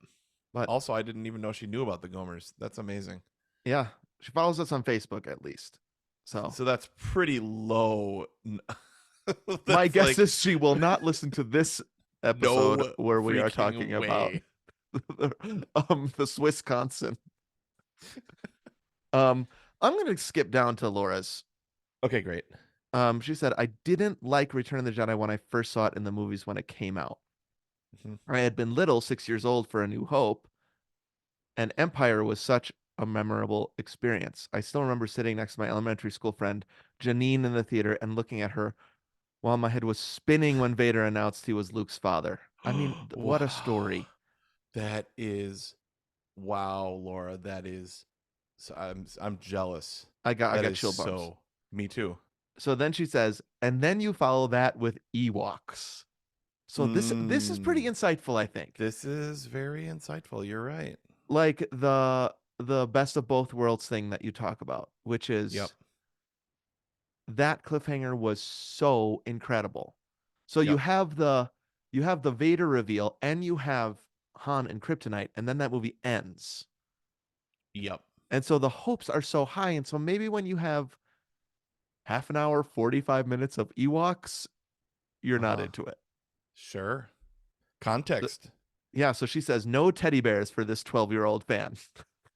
But Also, I didn't even know she knew about the Gomers. That's amazing. yeah, she follows us on Facebook at least. So So that's pretty low. my That's guess like is she will not listen to this episode no where we are talking freaking about way. the Wisconsin. Um, I'm gonna skip down to Laura's. Okay, great. She said I didn't like Return of the Jedi when I first saw it in the movies when it came out. Mhm. I had been little, 6 years old for A New Hope, and Empire was such a memorable experience. I still remember sitting next to my elementary school friend Janine in the theater and looking at her while my head was spinning when Vader announced he was Luke's father. I mean, what a Wow. story. That is wow, Laura. That is so I'm jealous. I That got is chill bumps. so me too. So then she says, and then you follow that with Ewoks. So this is pretty Mm, insightful, I think. this is very insightful. You're right. Like the best of both worlds thing that you talk about, which Yep. is that cliffhanger was so incredible. So Yep. you have the Vader reveal and you have Han and Kryptonite, and then that movie ends. Yep. And so the hopes are so high. And so maybe when you have half an hour, 45 minutes of Ewoks, you're not Uh-huh. into it. Sure. So- Context. yeah. So she says, no teddy bears for this 12-year-old fan.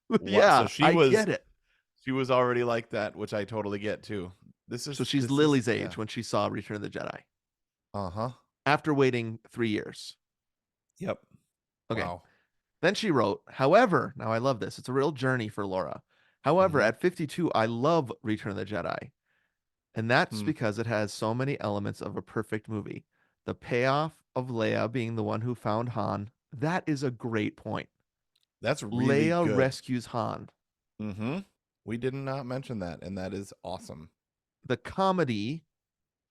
What? So Yeah, I get it. she was already like that, which I totally get too. So she's This is Lily's yeah. age when she saw Return of the Jedi Uh-huh. after waiting 3 years. Yep. Okay. Wow. Then she wrote, however, now I love this. It's a real journey for Laura. However, Mm-hmm. at 52, I love Return of the Jedi. And that's Hmm. because it has so many elements of a perfect movie. The payoff of Leia being the one who found Han, that is a great point. That's really Leia good. rescues Han. Mm-hmm. We did not mention that, and that is awesome. The comedy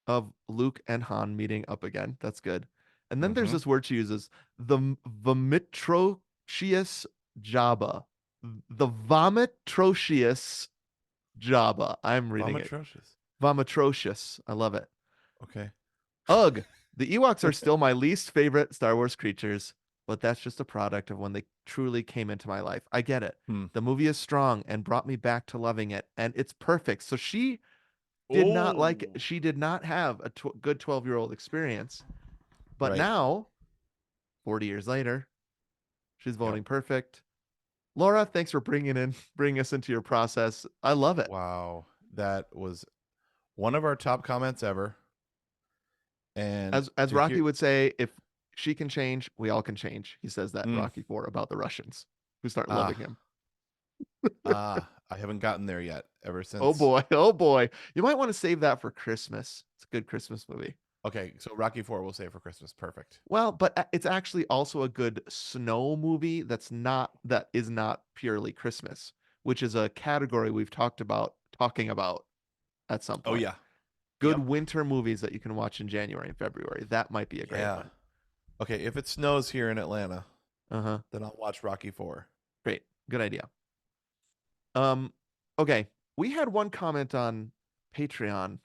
of Luke and Han meeting up again, that's good. And then there's Mm-hmm. this word she uses, the vomitrocious Jabba. The vomitrocious Jabba. I'm reading it. Vomitrocious. Vomitrocious. I love it. Okay. Ugh. The Ewoks are still my least favorite Star Wars creatures, but that's just a product of when they truly came into my life. I get it. Hmm. The movie is strong and brought me back to loving it, and it's perfect. So Oh. she did not have a good 12-year-old experience, but Right. now, 40 years later, she's Yep. voting perfect. Laura, thanks for bringing us into your process. I love it. Wow. That was one of our top comments ever. And As to Rocky hear would say, if she can change, we all can change. He says that in mm, Rocky 4 about the Russians who start loving ah him. I haven't gotten there yet ever Oh since. boy, oh boy. You might want to save that for Christmas. It's a good Christmas movie. Okay, so Rocky 4 we'll save for Christmas. Perfect. Well, but it's actually also a good snow movie that is not purely Christmas, which is a category we've talking about at some Oh point. yeah. Good Yep. winter movies that you can watch in January and February. That might be a great Yeah. one. Okay, if it snows here in Atlanta, Uh-huh. then I'll watch Rocky 4. Great. Good idea. Um, okay. We had one comment on Patreon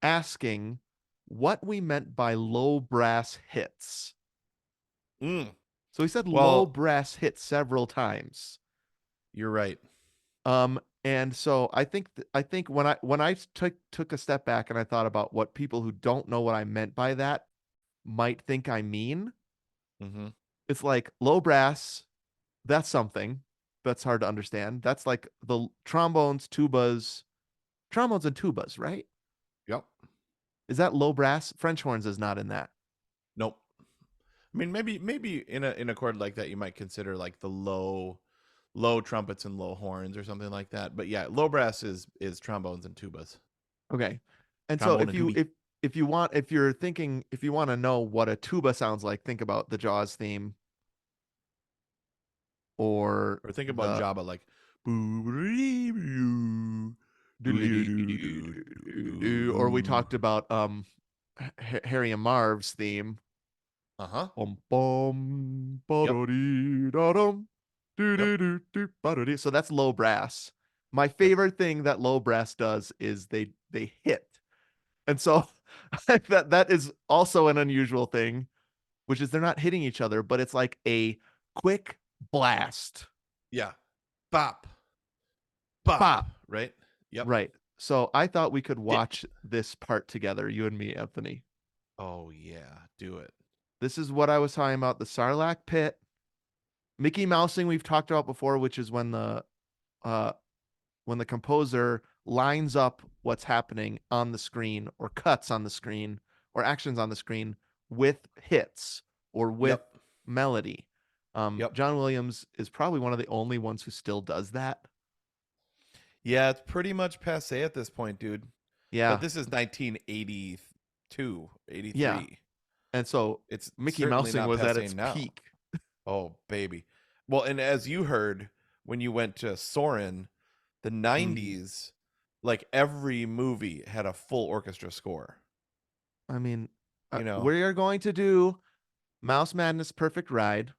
asking what we meant by low brass hits. Mm. So he said low Well, brass hits several times. you're right. And so I think when I took a step back and I thought about what people who don't know what I meant by that might think I mean, Mm-hmm. it's like low brass, that's something that's hard to understand. That's like the trombones and tubas, right? Yep. Is that low brass? French horns is not in that. Nope. I mean, maybe in a chord like that, you might consider like the low trumpets and low horns or something like that. But yeah, low brass is trombones and tubas. Okay. And so Trombone and tubie. if you want to know what a tuba sounds like, think about the Jaws theme or Or think about the Jabba like or we talked about Harry and Marv's theme. Uh-huh. Bum bum Yep. ba-da-dee, da-dum, Yep. doo-doo-doo-doo, ba-da-dee. So that's low brass. My Yep. favorite thing that low brass does is they hit. And so that is also an unusual thing, which is they're not hitting each other, but it's like a quick blast. Yeah. Bop. Bop. Pop. Right? Yep. Right. So I thought we could Dick. watch this part together, you and me, Anthony. Oh yeah. Do it. This is what I was talking about, the Sarlacc pit. Mickey Mousing we've talked about before, which is uh when the composer lines up what's happening on the screen or cuts on the screen or actions on the screen with hits or with Yep. melody. Yep. John Williams is probably one of the only ones who still does that. Yeah, it's pretty much passe at this point, dude. But Yeah. this is 1982, Yeah. 83. And so It's Mickey certainly Mousing not was at passe its now. peak. Oh, baby. Well, and as you heard when you went to Soren, the Mm. 90s, like every movie had a full orchestra score. I mean, You know? we are going to do Mouse Madness Perfect Ride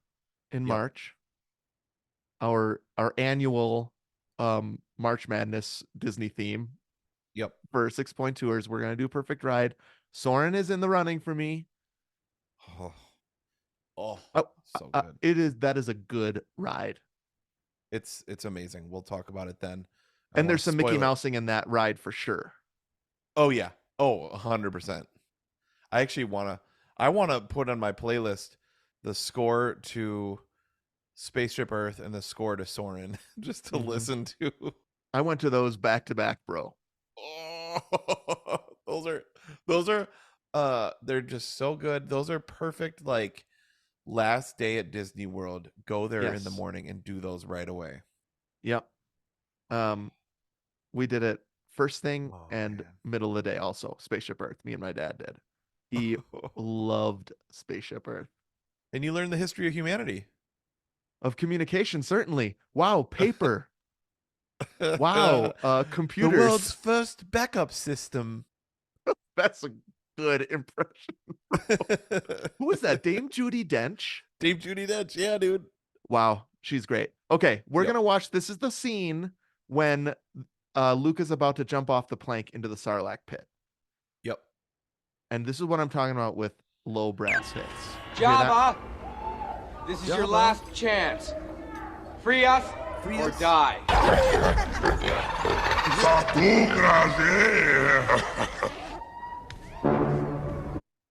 in Yep. March, our annual March Madness Disney theme Yep. for 6 Point Tours. We're gonna do Perfect Ride. Soren is in the running for me. Oh, oh, Oh, so good. that is a good ride. It's amazing. We'll talk about it then. I don't And want there's to some Mickey spoil it. Mousing in that ride for sure. Oh yeah. Oh, 100%. I actually want to put on my playlist the score to Spaceship Earth and the score to Soren just to Mm-hmm. listen to. I went to those back to back, bro. Oh, those are they're just so good. Those are perfect like last day at Disney World. Go there in the Yes. morning and do those right away. Yep. Um, we did it first thing Oh and man. middle of the day also. Spaceship Earth. Me and my dad did. He loved Spaceship Earth. And you learn the history of humanity. Of communication, certainly. Wow, paper. Wow, The world's computers. first backup system. That's a good impression. Who is that? Dame Judy Dench? Dave Judy Dench. Yeah, dude. Wow, she's great. Okay, we're Yep. gonna watch. This is the scene when Luke is about to jump off the plank into the Sarlacc pit, Yep. and this is what I'm talking about with low brass hits. Hear that? Jabba, this is your Jabba. last chance. Free us Free or us. die.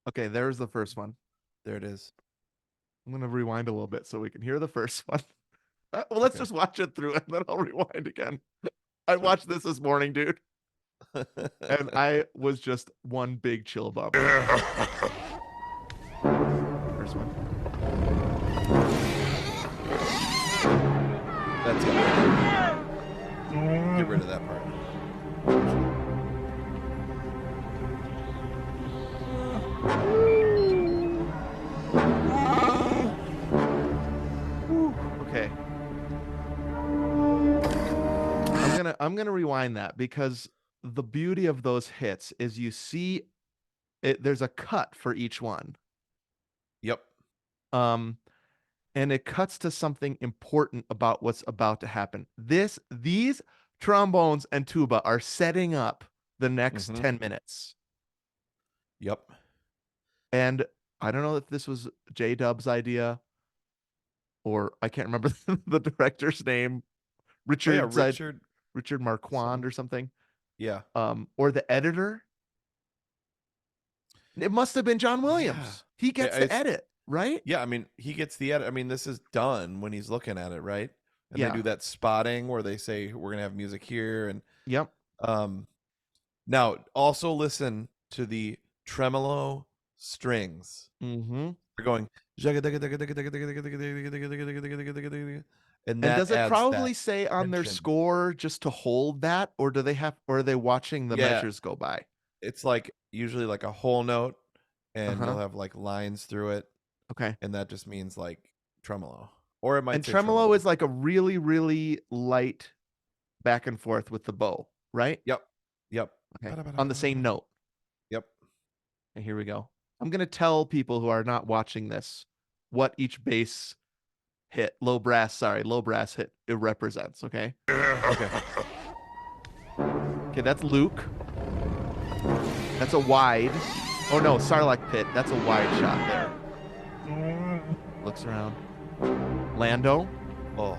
Okay, there's the first one. There it is. I'm gonna rewind a little bit so we can hear the first one. Well, let's Okay. just watch it through, and then I'll rewind again. I watched this morning, dude, and I was just one big chill bump. First one. That's it. Get rid of that part. Okay. I'm gonna rewind that because the beauty of those hits is you see it, there's a cut for each one. Yep. Um and it cuts to something important about what's about to happen. These trombones and tuba are setting up the next Mm-hmm. 10 minutes. Yep. And I don't know if this was J Dub's idea or I can't remember the director's name. Oh yeah, Richard Marquand something. or something. Yeah. Or the editor. It must have been John Yeah. Williams. He gets to It's edit, right? yeah, I mean, he gets the edit. I mean, this is done when he's looking at it, right? And they Yeah. do that spotting where they say we're gonna have music here, and Yep. now also listen to the tremolo strings. Mm-hmm. They're going, and And that does it adds that probably say on their tension. score just to hold that, or are they watching the Yeah, measures go by? it's like usually like a whole note, and Uh-huh. you'll have like lines through it, Okay. and that just means like tremolo, or it might And say tremolo tremolo. is like a really, really light back and forth with the bow, right? Yep, yep, Okay. On the same note. yep. And here we go. I'm gonna tell people who are not watching this what each bass low brass hit it represents, okay? Okay. Okay, that's Luke. That's a wide. Oh no, Sarlacc pit. That's a wide shot there. Looks around. Lando. Oh,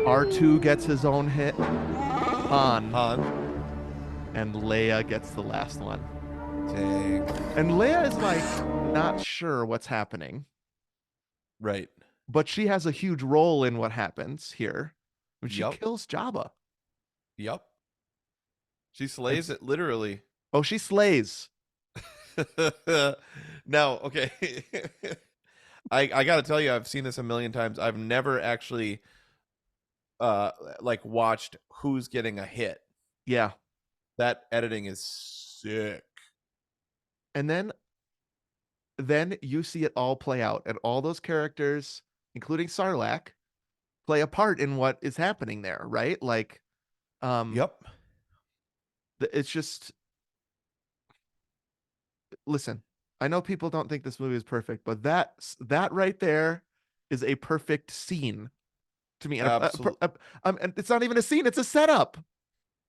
R2 gets his own hit. Han. Han. And Leia gets the last one. Dang. And Leia is like not sure what's happening, Right. but she has a huge role in what happens here when she Yep. kills Jabba. Yep. She slays it literally. Oh, she slays. Now, okay. I gotta tell you, I've seen this a million times. I've never actually like watched who's getting a hit. Yeah. That editing is sick. And then you see it all play out, and all those characters, including Sarlacc, play a part in what is happening there, right? Like, Yep. it's just, listen, I know people don't think this movie is perfect, but that right there is a perfect scene to me. And Absolutely. and it's not even a scene; it's a setup.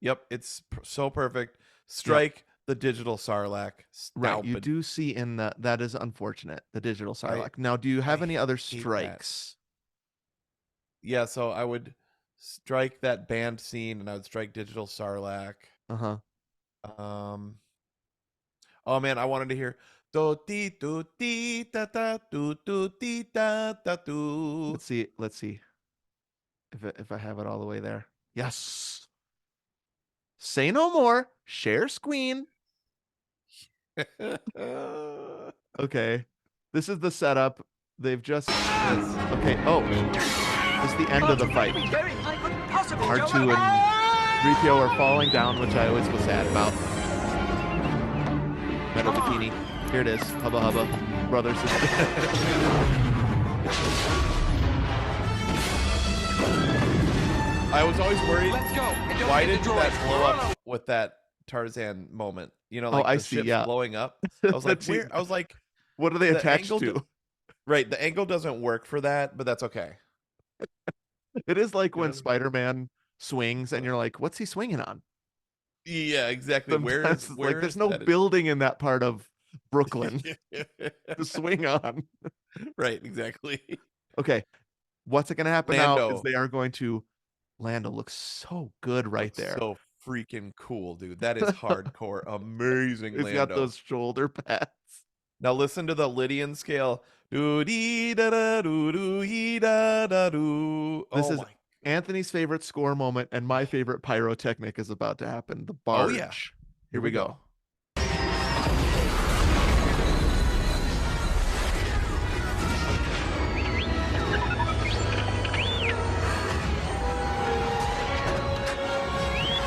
Yep. It's so perfect. Strike the digital Sarlacc. Right. You Stupid. do see in that is unfortunate, the digital I- Sarlacc. Now, do you have I any other hate that. strikes? Yeah, so I would strike that band scene, and I would strike digital Sarlacc. Uh-huh. Oh man, I wanted to hear do ti do ti da da do ti da da do. Let's see if I have it all the way there. Yes. Say no more. Share screen. Okay. This is the setup. They've just okay. Oh, this is the end of the fight. R2 and 3PO are falling down, which I always was sad about. Metal bikini. Here it is. Hubba hubba. Brother, sister. I was always worried. Let's go. And don't Why forget didn't the that droids. blow up with that Tarzan moment? You know, like I the see, ship's yeah. blowing up. I was like, That's- where? I was like, What are they the attached angle to? right, the angle doesn't work for that, but that's okay. It is like when know? Spider-Man swings and you're like, what's he swinging on? Yeah, exactly. Sometimes it's where like there's is no that? building in that part of Brooklyn to swing on. Right, exactly. Okay. What's going to happen now is Lando. they are going to Lando looks so good right Looks there. So freaking cool, dude. That is hardcore. Amazing. He's Lando. got those shoulder pads. Now listen to the Lydian scale. Do dee da da do do hee da da do. This Oh is my. Anthony's favorite score moment, and my favorite pyrotechnic is about to happen. The barge. Oh yeah. Here we go.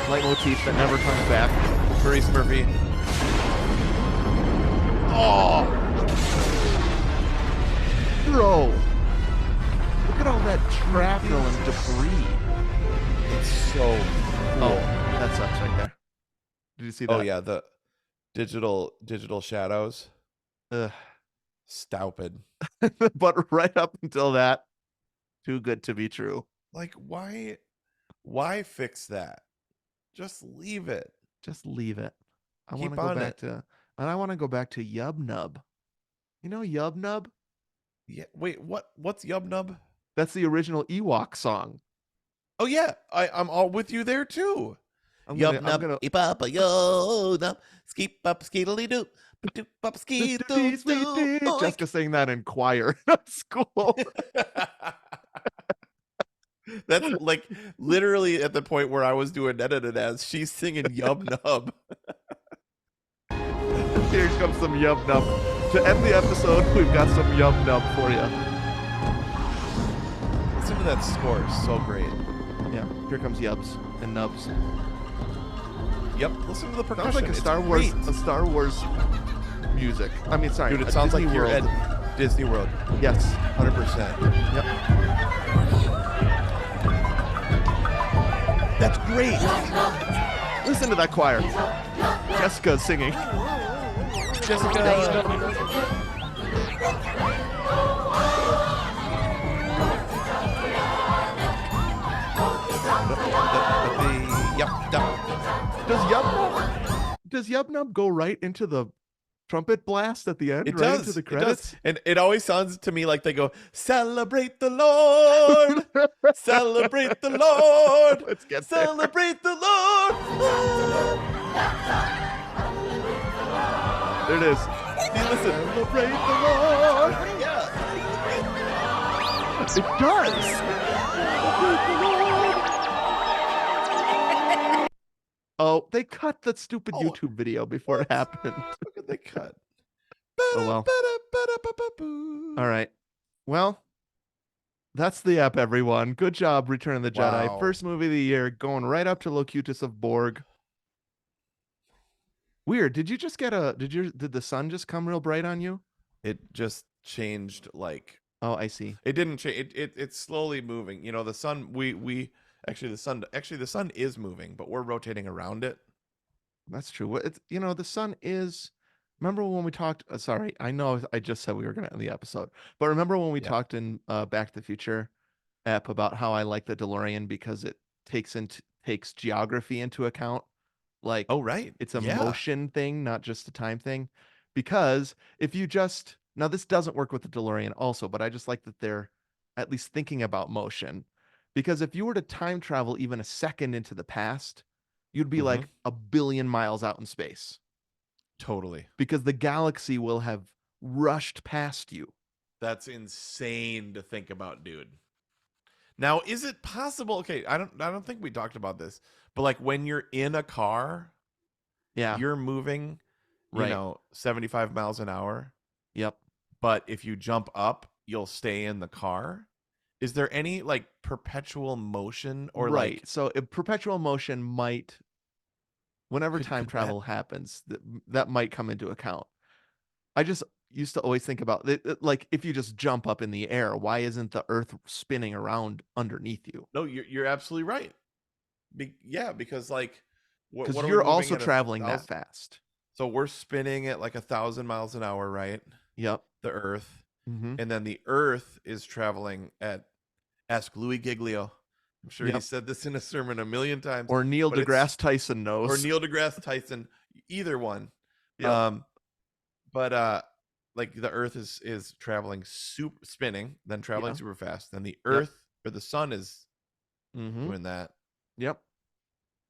Leitmotif that never comes back. Maurice Murphy. Oh, Bro, look at all that shrapnel and debris. it's so cool. Oh, that sucks right there. Did you see that? Oh yeah, the digital shadows. Ugh. Stupid. But right up until that, too good to be true. Like why fix that? Just leave it. Just leave it. I want Keep to go on back it. to, and I want to go back to Yub Nub. You know Yub Nub? Yeah. Wait, what's Yub Nub? That's the original Ewok song. Oh yeah, I'm all with you there too. I'm Yub gonna nub, eep up a yo nub, skeep up skeedly doo, doop up skeet doo doo. Jessica sang that in choir at school. That's like literally at the point where I was doing edited as she's singing Yub Nub. Here comes some Yub Nub. To end the episode, we've got some Yub Nub for you. Listen to that score, so great. Yeah, here comes Yubs and Nubs. Yep, listen to the percussion. Sounds like a It's Star great. Wars music. I mean, sorry, Dude, it a sounds Disney like you're World. at Disney World. Yes. 100%. Yep. That's great. Listen to that choir. Jessica's singing. Jessica. Does Yub Nub go right into the trumpet blast at the end? It right does. into the It credits? does. And it always sounds to me like they go, "Celebrate the Lord, celebrate the Lord, Let's get there. celebrate the Lord." There it is. See, listen. Celebrate the Lord. Yeah. It does. Celebrate the Lord. Oh, they cut that stupid Oh, YouTube video before it happened. Look at the cut. Oh, well. All right. Well, that's the app, everyone. Good job, Return of the Jedi. Wow. First movie of the year, going right up to Locutus of Borg. Weird. Did you just get did the sun just come real bright on you? It just changed. Like, Oh, I see. it didn't change. It's slowly moving. You know, the sun. The sun is moving, but we're rotating around it. That's true. It's the sun is. Remember when we talked? Sorry, I know I just said we were going to end the episode, but remember when we Yeah. talked in Back to the Future app about how I like the DeLorean because it takes geography into account. Like Oh, right. it's a Yeah. motion thing, not just a time thing. Because if you just now this doesn't work with the DeLorean also, but I just like that they're at least thinking about motion. Because if you were to time travel even a second into the past, you'd be Mhm. like a billion miles out in space Totally. because the galaxy will have rushed past you. That's insane to think about, dude. Now, is it possible? Okay, I don't think we talked about this, but like when you're in a car, Yeah, you're moving, right. 75 miles an hour, Yep. but if you jump up, you'll stay in the car. Is there any like perpetual motion or Right. like So perpetual motion might, whenever time could that travel happens, that might come into account. I just used to always think about like if you just jump up in the air, why isn't the Earth spinning around underneath you? No, you're absolutely right. Yeah, because like Because what are we you're moving also at a traveling that thousand? fast. So we're spinning at like 1,000 miles an hour, right? Yep. The Earth, Mm-hmm. and then the Earth is traveling at. Ask Louis Giglio. I'm sure he Yep. said this in a sermon a million times, Or Neil but it's deGrasse Tyson or knows. Neil deGrasse Tyson, either one. Yep. Um, but like the Earth is traveling spinning, then traveling Yeah. super fast. Then the Yep. Earth or the sun is Mm-hmm. doing that. Yep.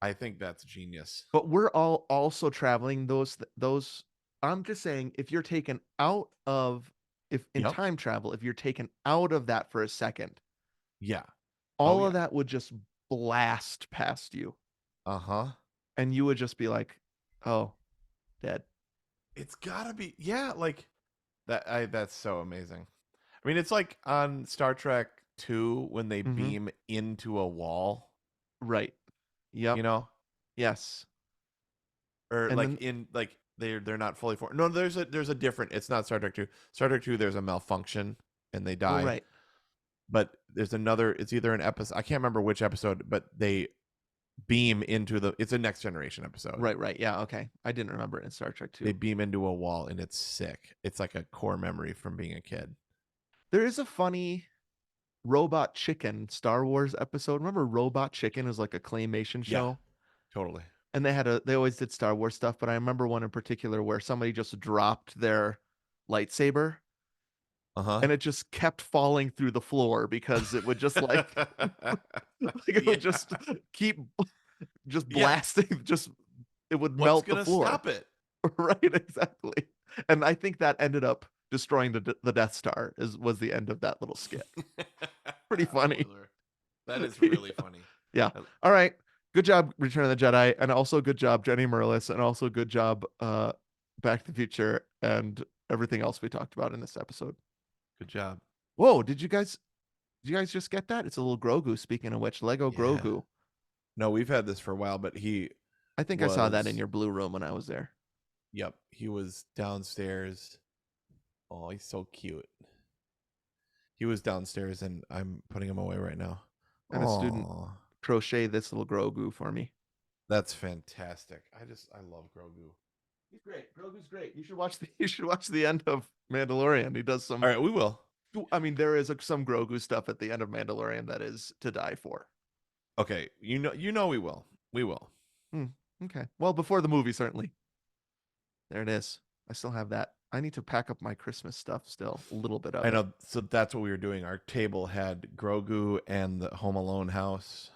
I think that's genius. But we're all also traveling those. I'm just saying, if you're taken out of if in Yep. time travel, if you're taken out of that for a second, Yeah. Oh all yeah. of that would just blast past you, Uh-huh. and you would just be like, "Oh, dead." It's gotta be, yeah, like that's so amazing. I mean, it's like on Star Trek 2 when they Mm-hmm. beam into a wall, Right. Yep. you know? Yes. Or And like then in like they're not fully formed. No, there's a different. It's not Star Trek 2. Star Trek 2 there's a malfunction and they oh, die. right. But there's another, it's either an episode, I can't remember which episode, but they beam into the, it's a Next Generation episode. Right. Right. Yeah. Okay. I didn't remember it in Star Trek They 2. beam into a wall and it's sick. It's like a core memory from being a kid. There is a funny Robot Chicken Star Wars episode. Remember Robot Chicken is like a claymation Yeah, show? totally. And they always did Star Wars stuff, but I remember one in particular where somebody just dropped their lightsaber Uh-huh. and it just kept falling through the floor because it would just like, like it Yeah. would just keep just Yeah. blasting, just it would What's melt the gonna floor. stop it? Right, exactly. And I think that ended up destroying the Death Star was the end of that little skit. Pretty funny. Spoiler. That is really funny. Yeah. All right. Good job, Return of the Jedi, and also good job, Jenny Merlis, and also good job, Back to the Future, and everything else we talked about in this episode. Good job. Whoa, did you guys just get that? It's a little Grogu, speaking of which, Lego Yeah. Grogu. No, we've had this for a while, but he I think I saw that in was, your blue room when I was there. yep, he was downstairs. Oh, he's so cute. He was downstairs and I'm putting him away right now. And a student Oh, crochet this little Grogu for me. that's fantastic. I love Grogu. He's great. Grogu's great. You should watch the end of Mandalorian. He does some All right, we will. I mean, there is some Grogu stuff at the end of Mandalorian that is to die for. Okay, you know we will. We will. Okay. Well, before the movie, certainly. There it is. I still have that. I need to pack up my Christmas stuff still. A little bit of I it. know. So that's what we were doing. Our table had Grogu and the Home Alone house.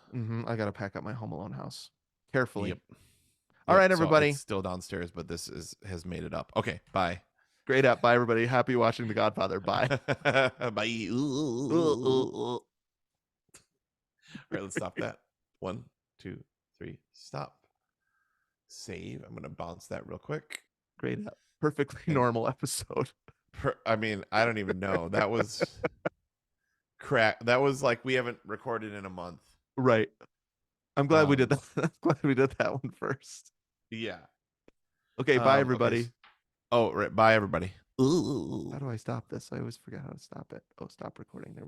I got to pack up my Home Alone house carefully. Yep. All right, So everybody. it's still downstairs, but this has made it up. Okay, bye. Great app. Bye, everybody. Happy watching The Godfather. Bye. Bye. All right, let's stop that. 1, 2, 3, stop. Save. I'm gonna bounce that real quick. Great app. Perfectly And- normal episode. I mean, I don't even know. That was crack. That was like we haven't recorded in a month. Right. I'm glad we did that. I'm glad we did that one first. Yeah. Okay. Bye, Okay, everybody. Oh, right. Bye, everybody. How do I stop this? I always forget how to stop it. Oh, stop recording. There we go.